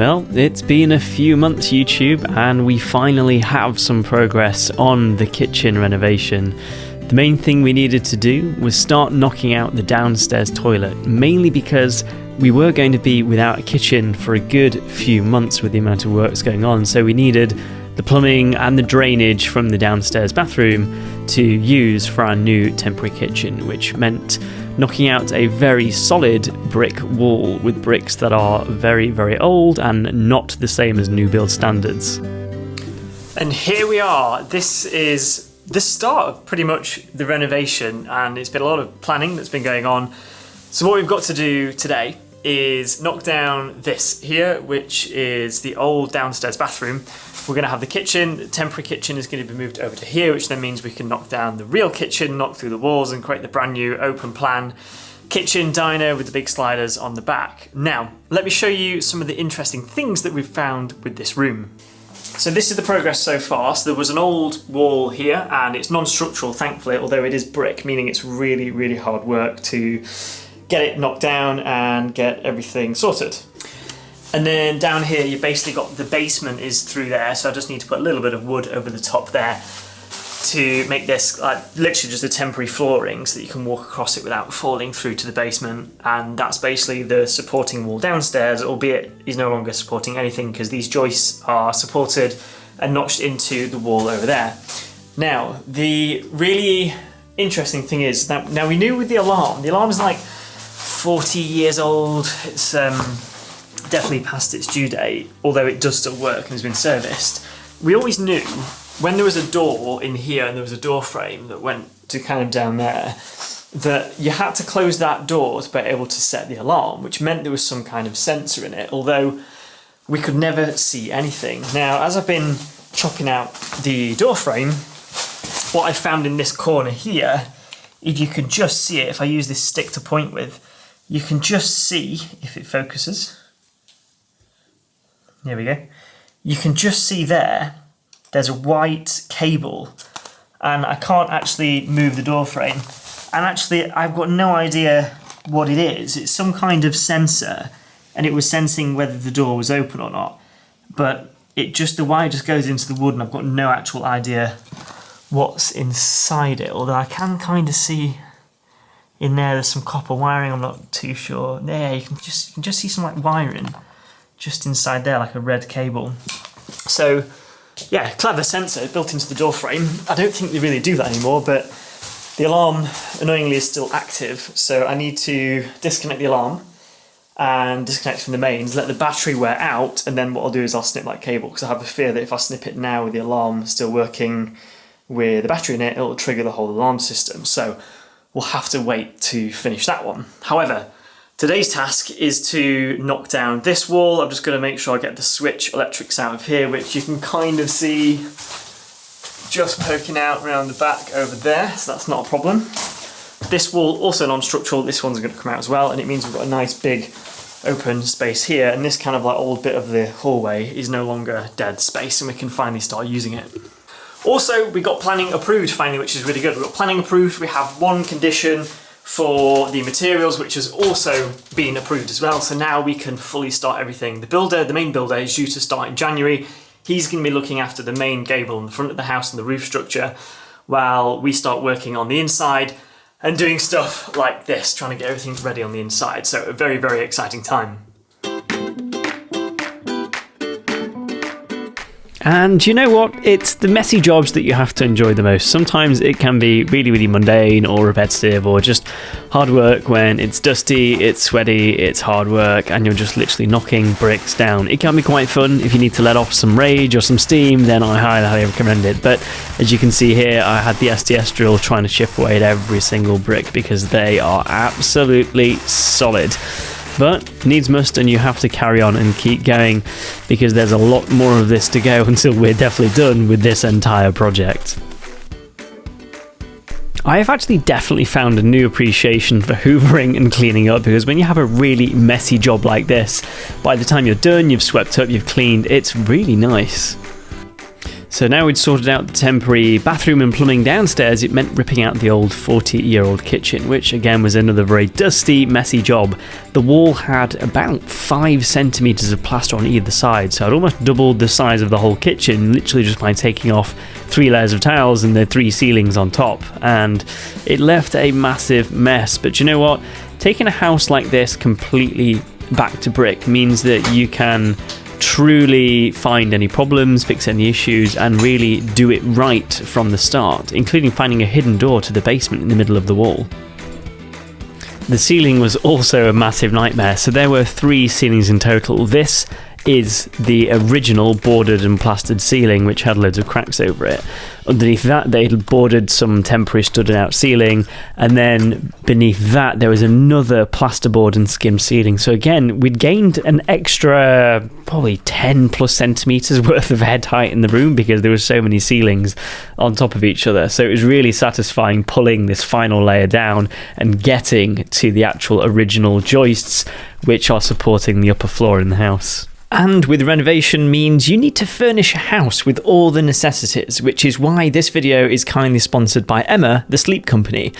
Well, it's been a few months YouTube and we finally have some progress on the kitchen renovation. The main thing we needed to do was start knocking out the downstairs toilet, mainly because we were going to be without a kitchen for a good few months with the amount of works going on, so we needed the plumbing and the drainage from the downstairs bathroom to use for our new temporary kitchen, which meant knocking out a very solid brick wall with bricks that are very, very old and not the same as new build standards. And here we are. This is the start of pretty much the renovation, and it's been a lot of planning that's been going on. So what we've got to do today is knock down this here, which is the old downstairs bathroom. We're going to have the kitchen. The temporary kitchen is going to be moved over to here, which then means we can knock down the real kitchen, knock through the walls and create the brand new open plan kitchen diner with the big sliders on the back. Now, let me show you some of the interesting things that we've found with this room. So this is the progress so far. So there was an old wall here and it's non-structural, thankfully, although it is brick, meaning it's really, really hard work to get it knocked down and get everything sorted. And then down here, you basically got the basement is through there, so I just need to put a little bit of wood over the top there to make this literally just a temporary flooring so that you can walk across it without falling through to the basement. And that's basically the supporting wall downstairs, albeit is no longer supporting anything because these joists are supported and notched into the wall over there. Now, the really interesting thing is that now we knew with the alarm is like 40 years old. It's definitely past its due date, although it does still work and has been serviced. We always knew when there was a door in here and there was a door frame that went to kind of down there, that you had to close that door to be able to set the alarm, which meant there was some kind of sensor in it, although we could never see anything. Now, as I've been chopping out the door frame, what I found in this corner here, if you can just see it, if I use this stick to point with, you can just see, if it focuses, there we go. You can just see there's a white cable and I can't actually move the door frame. And actually, I've got no idea what it is. It's some kind of sensor and it was sensing whether the door was open or not. But the wire just goes into the wood and I've got no actual idea what's inside it. Although I can kind of see in there's some copper wiring, I'm not too sure. There, you can just see some like wiring just inside there, like a red cable. So yeah, clever sensor built into the door frame. I don't think they really do that anymore, but the alarm annoyingly is still active. So I need to disconnect the alarm and disconnect from the mains, let the battery wear out, and then what I'll do is I'll snip that cable, because I have a fear that if I snip it now with the alarm still working with the battery in it, it'll trigger the whole alarm system. So we'll have to wait to finish that one. However, today's task is to knock down this wall. I'm just going to make sure I get the switch electrics out of here, which you can kind of see just poking out around the back over there, so that's not a problem. This wall, also non-structural, this one's going to come out as well, and it means we've got a nice big open space here, and this kind of like old bit of the hallway is no longer dead space, and we can finally start using it. Also, we got planning approved finally, which is really good. We've got planning approved. We have one condition for the materials, which has also been approved as well. So now we can fully start everything. The main builder is due to start in January. He's going to be looking after the main gable in the front of the house and the roof structure, while we start working on the inside and doing stuff like this, trying to get everything ready on the inside. So a very, very exciting time. And you know what? It's the messy jobs that you have to enjoy the most. Sometimes it can be really, really mundane or repetitive or just hard work when it's dusty, it's sweaty, it's hard work, and you're just literally knocking bricks down. It can be quite fun. If you need to let off some rage or some steam, then I highly recommend it. But as you can see here, I had the STS drill trying to chip away at every single brick because they are absolutely solid. But needs must, and you have to carry on and keep going because there's a lot more of this to go until we're definitely done with this entire project. I have actually definitely found a new appreciation for hoovering and cleaning up, because when you have a really messy job like this, by the time you're done, you've swept up, you've cleaned, it's really nice. So now we'd sorted out the temporary bathroom and plumbing downstairs, it meant ripping out the old 40-year-old kitchen, which again was another very dusty, messy job. The wall had about 5 centimetres of plaster on either side, so I'd almost doubled the size of the whole kitchen, literally just by taking off 3 layers of tiles and the 3 ceilings on top, and it left a massive mess. But you know what? Taking a house like this completely back to brick means that you can truly find any problems, fix any issues, and really do it right from the start, including finding a hidden door to the basement in the middle of the wall. The ceiling was also a massive nightmare, so there were 3 ceilings in total. This is the original boarded and plastered ceiling, which had loads of cracks over it. Underneath that, they'd boarded some temporary studded out ceiling, and then beneath that there was another plasterboard and skimmed ceiling. So again, we'd gained an extra probably 10 plus centimetres worth of head height in the room because there were so many ceilings on top of each other. So it was really satisfying pulling this final layer down and getting to the actual original joists which are supporting the upper floor in the house. And with renovation means you need to furnish a house with all the necessities, which is why this video is kindly sponsored by Emma, the sleep company.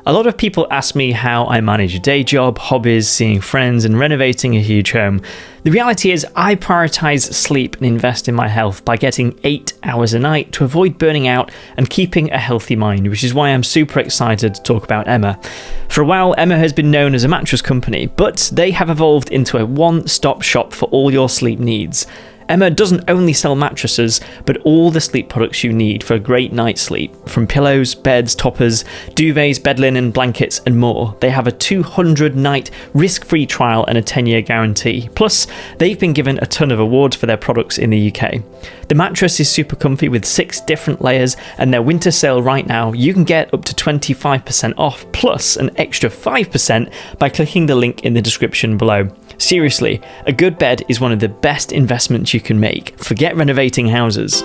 A lot of people ask me how I manage a day job, hobbies, seeing friends, and renovating a huge home. The reality is I prioritise sleep and invest in my health by getting 8 hours a night to avoid burning out and keeping a healthy mind, which is why I'm super excited to talk about Emma. For a while, Emma has been known as a mattress company, but they have evolved into a one-stop shop for all your sleep needs. Emma doesn't only sell mattresses, but all the sleep products you need for a great night's sleep. From pillows, beds, toppers, duvets, bed linen, blankets, and more. They have a 200-night risk-free trial and a 10-year guarantee. Plus, they've been given a ton of awards for their products in the UK. The mattress is super comfy with 6 different layers, and their winter sale right now, you can get up to 25% off, plus an extra 5% by clicking the link in the description below. Seriously, a good bed is one of the best investments you can make. Forget renovating houses.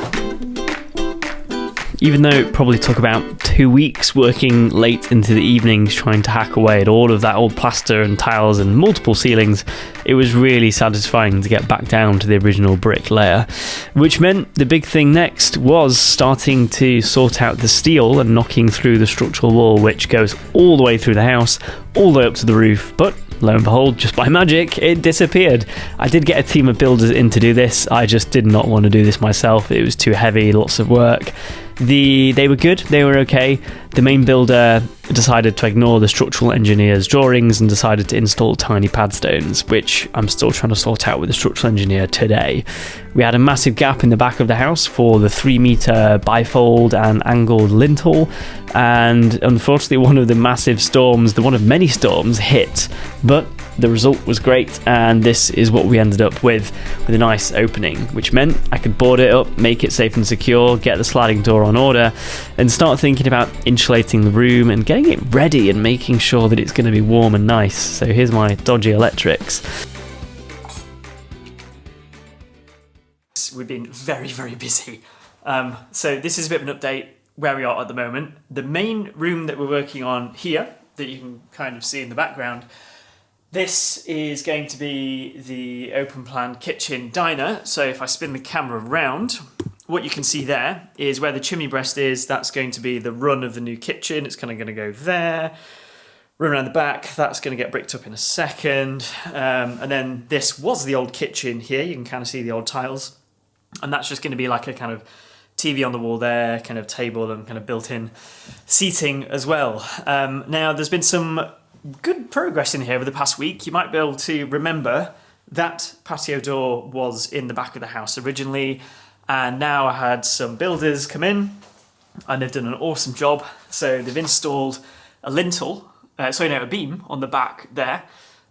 Even though it probably took about 2 weeks working late into the evenings trying to hack away at all of that old plaster and tiles and multiple ceilings, it was really satisfying to get back down to the original brick layer. Which meant the big thing next was starting to sort out the steel and knocking through the structural wall, which goes all the way through the house, all the way up to the roof, but lo and behold, just by magic, it disappeared. I did get a team of builders in to do this. I just did not want to do this myself. It was too heavy, lots of work. They were good, they were okay. The main builder decided to ignore the structural engineer's drawings and decided to install tiny pad stones, which I'm still trying to sort out with the structural engineer today. We had a massive gap in the back of the house for the 3-metre bifold and angled lintel, and unfortunately one of many storms hit, but the result was great, and this is what we ended up with a nice opening, which meant I could board it up, make it safe and secure, get the sliding door on order, and start thinking about insulating the room and getting it ready and making sure that it's going to be warm and nice. So here's my dodgy electrics. We've been very, very busy. So this is a bit of an update where we are at the moment. The main room that we're working on here, that you can kind of see in the background, this is going to be the open plan kitchen diner. So if I spin the camera around, what you can see there is where the chimney breast is. That's going to be the run of the new kitchen. It's kind of going to go there. Run around the back, that's going to get bricked up in a second. And then this was the old kitchen here. You can kind of see the old tiles. And that's just going to be like a kind of TV on the wall there, kind of table and kind of built-in seating as well. Now, there's been some good progress in here over the past week. You might be able to remember that patio door was in the back of the house originally, and now I had some builders come in and they've done an awesome job. So they've installed a beam on the back there,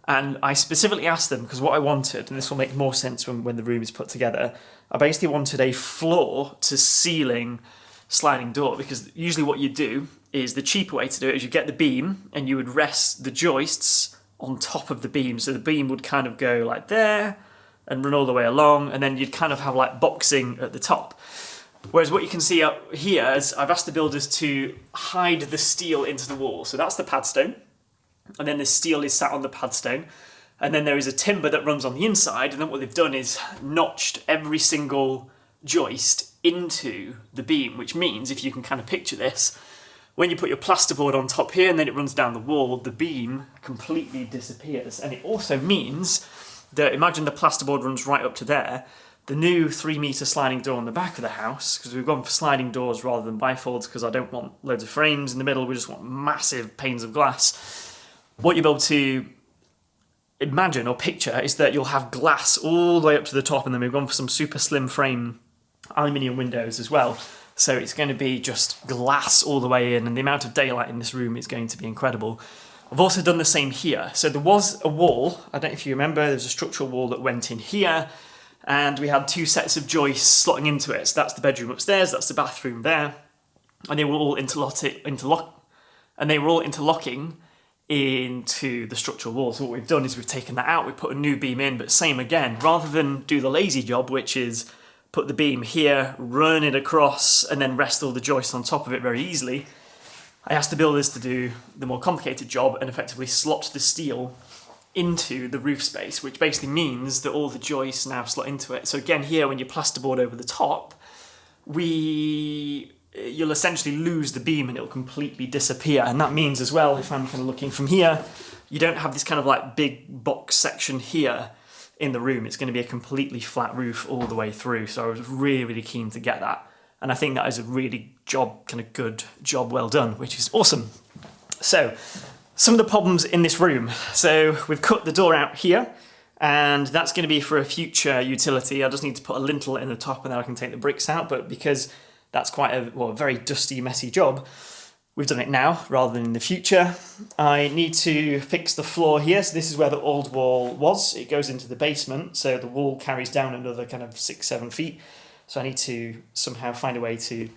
and I specifically asked them, because what I wanted, and this will make more sense when the room is put together, I basically wanted a floor to ceiling sliding door, because usually what you do is the cheaper way to do it is you get the beam and you would rest the joists on top of the beam. So the beam would kind of go like there and run all the way along, and then you'd kind of have like boxing at the top. Whereas what you can see up here is I've asked the builders to hide the steel into the wall. So that's the padstone, and then the steel is sat on the padstone, and then there is a timber that runs on the inside, and then what they've done is notched every single joist into the beam, which means, if you can kind of picture this, when you put your plasterboard on top here and then it runs down the wall, the beam completely disappears. And it also means that, imagine the plasterboard runs right up to there, the new 3-metre sliding door on the back of the house, because we've gone for sliding doors rather than bifolds because I don't want loads of frames in the middle, we just want massive panes of glass. What you'll be able to imagine or picture is that you'll have glass all the way up to the top, and then we've gone for some super slim frame aluminium windows as well. So it's going to be just glass all the way in, and the amount of daylight in this room is going to be incredible. I've also done the same here. So there was a wall, I don't know if you remember, there was a structural wall that went in here, and we had 2 sets of joists slotting into it. So that's the bedroom upstairs, that's the bathroom there, and they were all interlocking into the structural wall. So what we've done is we've taken that out, we've put a new beam in, but same again, rather than do the lazy job, which is put the beam here, run it across, and then rest all the joists on top of it very easily, I asked the builders to do the more complicated job and effectively slot the steel into the roof space, which basically means that all the joists now slot into it. So again here, when you plasterboard over the top, you'll essentially lose the beam and it'll completely disappear. And that means as well, if I'm kind of looking from here, you don't have this kind of like big box section here in the room. It's going to be a completely flat roof all the way through. So I was really, really keen to get that. And I think that is a really good job well done, which is awesome. So some of the problems in this room. So we've cut the door out here, and that's going to be for a future utility. I just need to put a lintel in the top and then I can take the bricks out. But because that's quite a very dusty, messy job, we've done it now rather than in the future. I need to fix the floor here. So this is where the old wall was. It goes into the basement, so the wall carries down another kind of 6-7 feet. So I need to somehow find a way to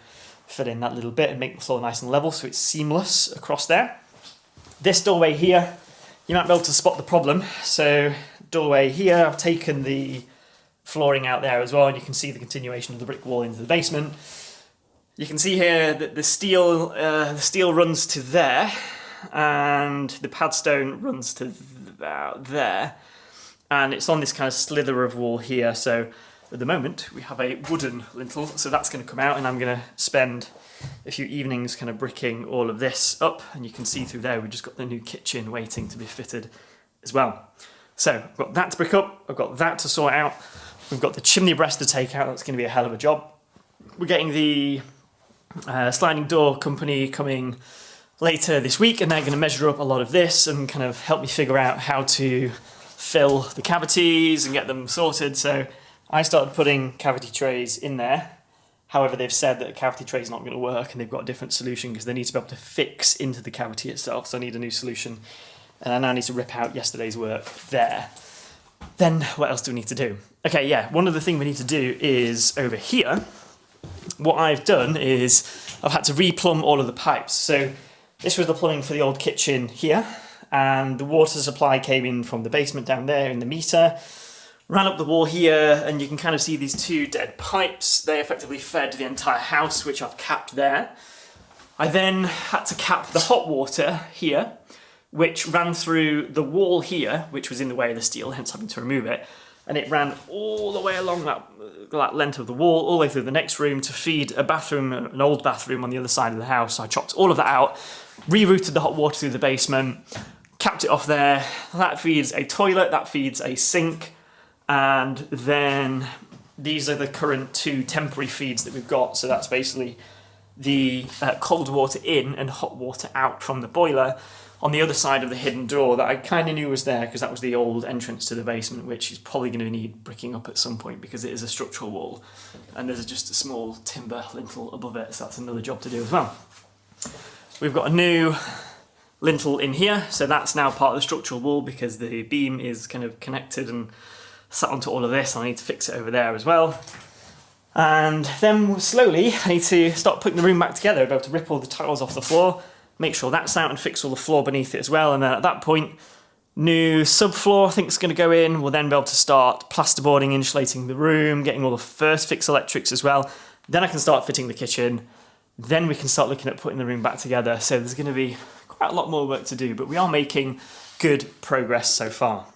fill in that little bit and make the floor nice and level so it's seamless across there. This doorway here, you might be able to spot the problem. So doorway here, I've taken the flooring out there as well, and you can see the continuation of the brick wall into the basement. You can see here that the steel runs to there, and the padstone runs to about there, and it's on this kind of slither of wall here. So at the moment we have a wooden lintel, so that's going to come out, and I'm going to spend a few evenings kind of bricking all of this up, and you can see through there we've just got the new kitchen waiting to be fitted as well. So I've got that to brick up, I've got that to sort out, we've got the chimney breast to take out. That's going to be a hell of a job. We're getting the sliding door company coming later this week, and they're going to measure up a lot of this and kind of help me figure out how to fill the cavities and get them sorted. So I started putting cavity trays in there. However, they've said that a cavity tray is not going to work, and they've got a different solution because they need to be able to fix into the cavity itself. So I need a new solution, and I now need to rip out yesterday's work there. Then what else do we need to do? Okay, yeah, one of the things we need to do is over here. What I've done is I've had to replumb all of the pipes. So this was the plumbing for the old kitchen here, and the water supply came in from the basement down there in the meter, ran up the wall here, and you can kind of see these 2 dead pipes. They effectively fed the entire house, which I've capped there. I then had to cap the hot water here, which ran through the wall here, which was in the way of the steel, hence having to remove it. And it ran all the way along that length of the wall, all the way through the next room to feed a bathroom, an old bathroom on the other side of the house. So I chopped all of that out, rerouted the hot water through the basement, capped it off there. That feeds a toilet, that feeds a sink, and then these are the current 2 temporary feeds that we've got. So that's basically the cold water in and hot water out from the boiler on the other side of the hidden door that I kind of knew was there because that was the old entrance to the basement, which is probably going to need bricking up at some point because it is a structural wall and there's just a small timber lintel above it, so that's another job to do as well. We've got a new lintel in here, so that's now part of the structural wall because the beam is kind of connected and sat onto all of this. I need to fix it over there as well. And then slowly I need to start putting the room back together, be able to rip all the tiles off the floor, make sure that's out and fix all the floor beneath it as well. And then at that point, new subfloor I think is going to go in. We'll then be able to start plasterboarding, insulating the room, getting all the first fix electrics as well. Then I can start fitting the kitchen. Then we can start looking at putting the room back together. So there's going to be quite a lot more work to do, but we are making good progress so far.